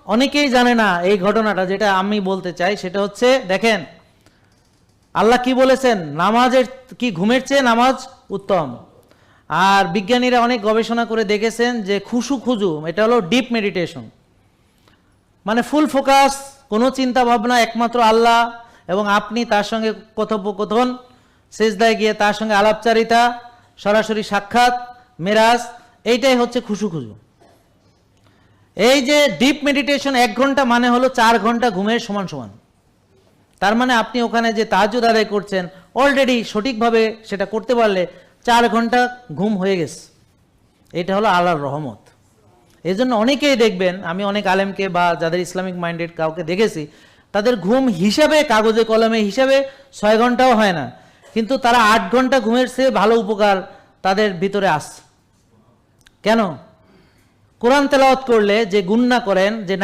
অনেকেই জানে না এই ঘটনাটা, যেটা আমি বলতে চাই সেটা হচ্ছে, দেখেন আল্লাহ কি বলেছেন, নামাজের কি ঘুমের চেয়ে নামাজ উত্তম। আর বিজ্ঞানীরা অনেক গবেষণা করে দেখেছেন যে খুজু এটা হলো ডিপ মেডিটেশন, মানে ফুল ফোকাস, কোনো চিন্তা ভাবনা, একমাত্র আল্লাহ এবং আপনি তার সঙ্গে কথোপকথন, সেজদায় গিয়ে তার সঙ্গে আলাপচারিতা, সরাসরি সাক্ষাৎ, মেরাজ, এইটাই হচ্ছে খুজু। এই যে ডিপ মেডিটেশন 1 ঘন্টা মানে হলো 4 ঘন্টা ঘুমের সমান। তার মানে আপনি ওখানে যে তাহাজ্জুদ আদায় করছেন অলরেডি সঠিকভাবে সেটা করতে পারলে 4 ঘন্টা ঘুম হয়ে গেছে। এটা হলো আল্লাহর রহমত। এই জন্য অনেকেই দেখবেন, আমি অনেক আলেমকে বা যাদের ইসলামিক মাইন্ডেড কাউকে দেখেছি, তাদের ঘুম হিসাবে, কাগজে কলমে হিসাবে 6 ঘন্টাও হয় না, কিন্তু তারা 8 ঘন্টা ঘুমের চেয়ে ভালো উপকার তাদের ভিতরে আসছে। কেন? কোরআন তেলাওয়াত করলে যে গুণনা করেন, যে